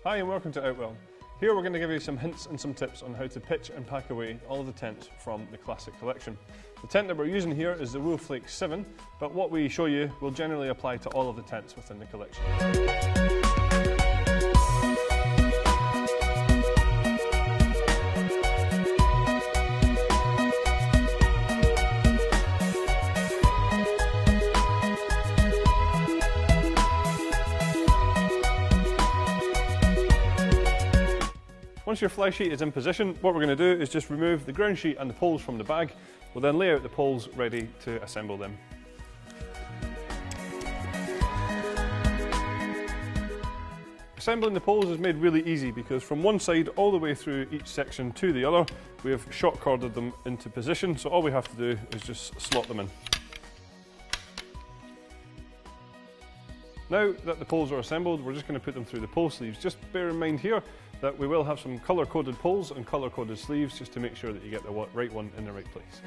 Hi and welcome to Outwell. Here we're going to give you some hints and some tips on how to pitch and pack away all of the tents from the classic collection. The tent that we're using here is the Wolf Lake 7, but what we show you will generally apply to all of the tents within the collection. Once your fly sheet is in position, what we're going to do is just remove the ground sheet and the poles from the bag. We'll then lay out the poles ready to assemble them. Assembling the poles is made really easy because from one side all the way through each section to the other, we have short corded them into position, so all we have to do is just slot them in. Now that the poles are assembled, we're just going to put them through the pole sleeves. Just bear in mind here that we will have some colour-coded poles and colour-coded sleeves just to make sure that you get the right one in the right place.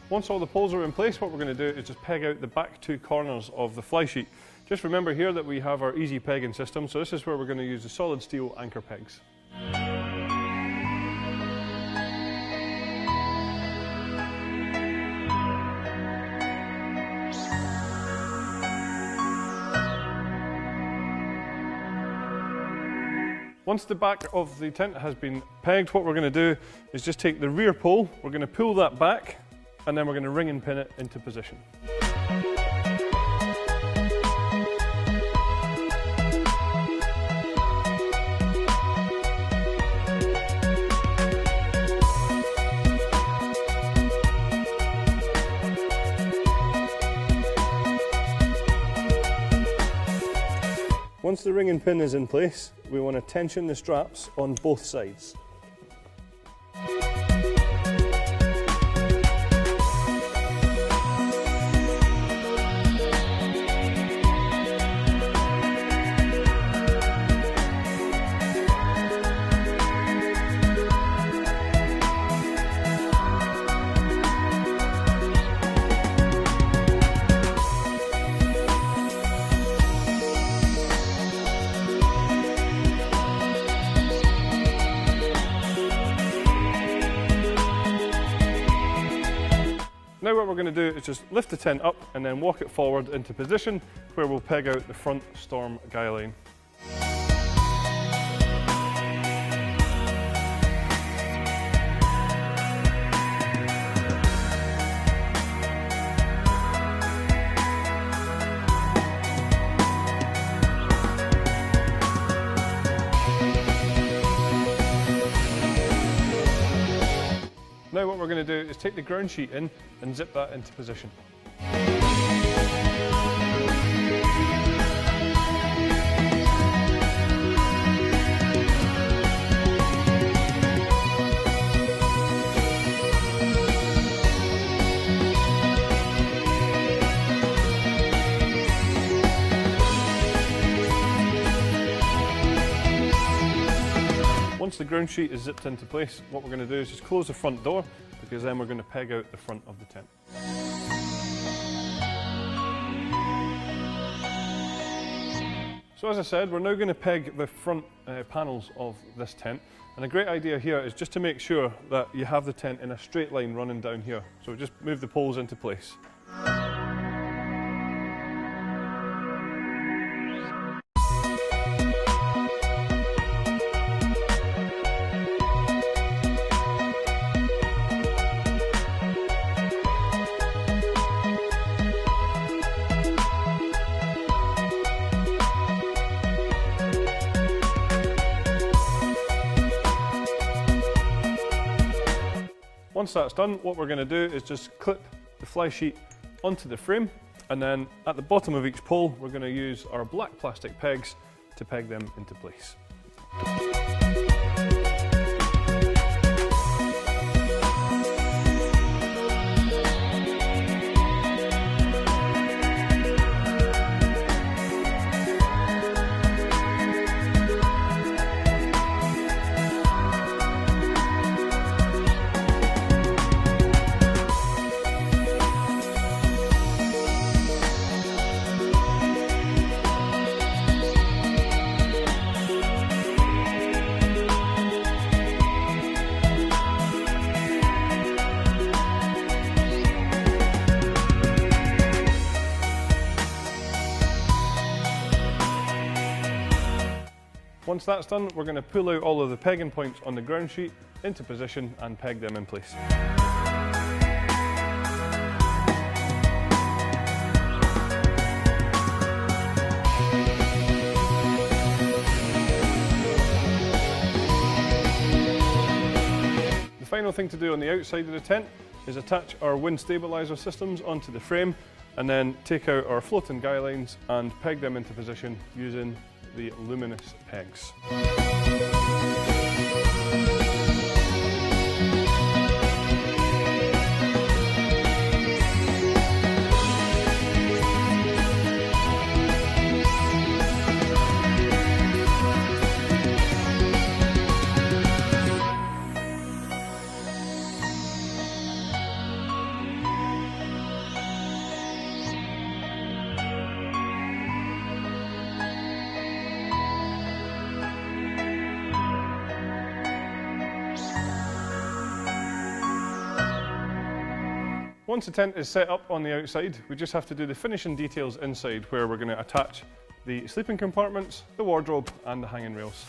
Once all the poles are in place, what we're going to do is just peg out the back two corners of the fly sheet. Just remember here that we have our easy pegging system, so this is where we're going to use the solid steel anchor pegs. Once the back of the tent has been pegged, what we're going to do is just take the rear pole, we're going to pull that back, and then we're going to ring and pin it into position. Once the ring and pin is in place, we want to tension the straps on both sides. Now what we're going to do is just lift the tent up and then walk it forward into position where we'll peg out the front storm guy line. Now what we're going to do is take the ground sheet in and zip that into position. Once the ground sheet is zipped into place, what we're going to do is just close the front door, because then we're going to peg out the front of the tent. So as I said, we're now going to peg the front panels of this tent, and a great idea here is just to make sure that you have the tent in a straight line running down here. So just move the poles into place. Once that's done, what we're going to do is just clip the fly sheet onto the frame, and then at the bottom of each pole we're going to use our black plastic pegs to peg them into place. Once that's done, we're going to pull out all of the pegging points on the ground sheet into position and peg them in place. The final thing to do on the outside of the tent is attach our wind stabiliser systems onto the frame, and then take out our floating guy lines and peg them into position using the luminous pegs. Once the tent is set up on the outside, we just have to do the finishing details inside, where we're going to attach the sleeping compartments, the wardrobe and the hanging rails.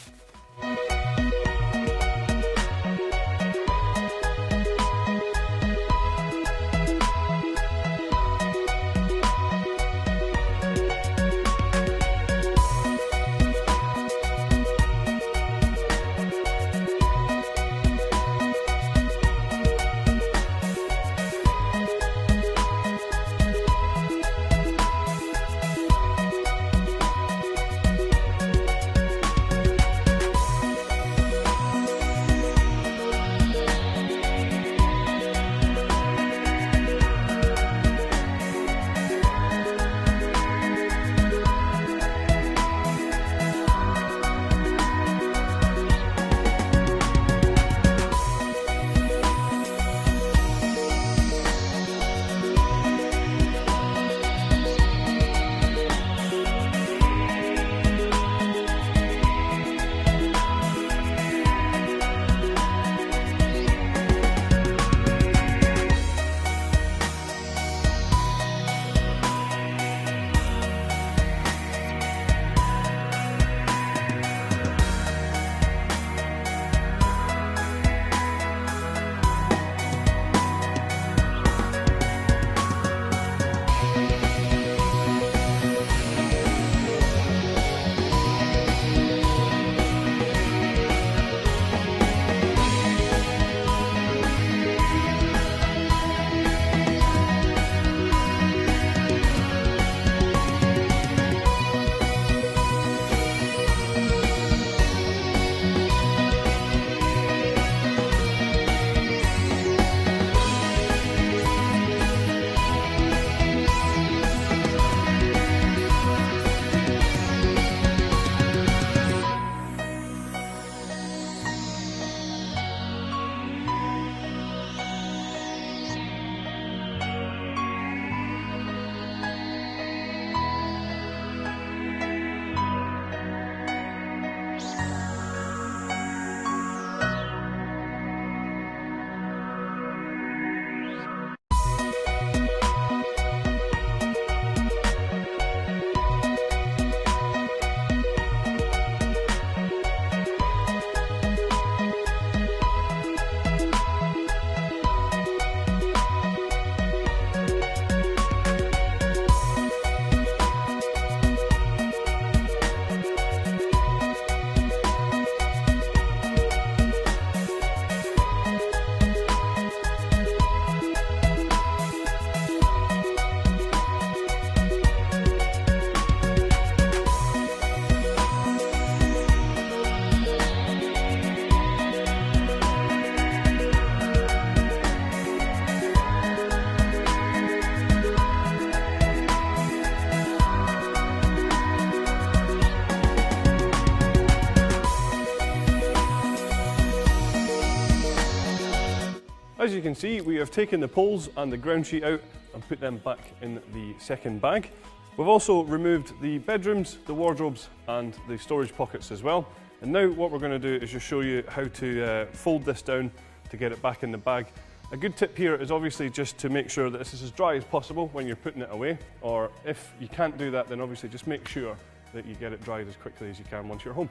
As you can see, we have taken the poles and the ground sheet out and put them back in the second bag. We've also removed the bedrooms, the wardrobes and the storage pockets as well. And now what we're going to do is just show you how to fold this down to get it back in the bag. A good tip here is obviously just to make sure that this is as dry as possible when you're putting it away, or if you can't do that, then obviously just make sure that you get it dried as quickly as you can once you're home.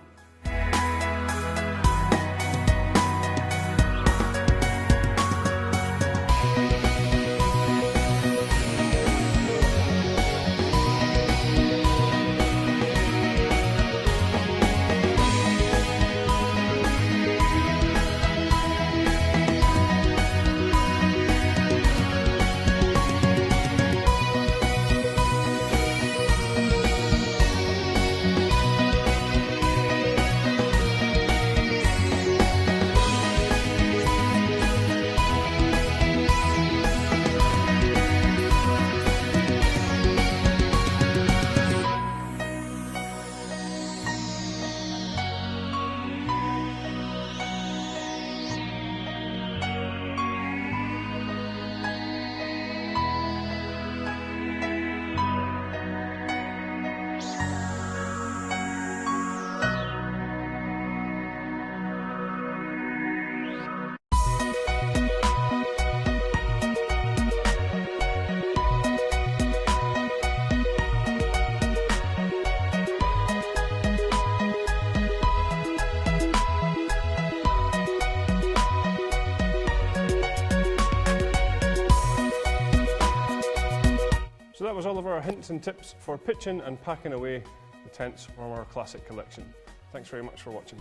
So that was all of our hints and tips for pitching and packing away the tents from our classic collection. Thanks very much for watching.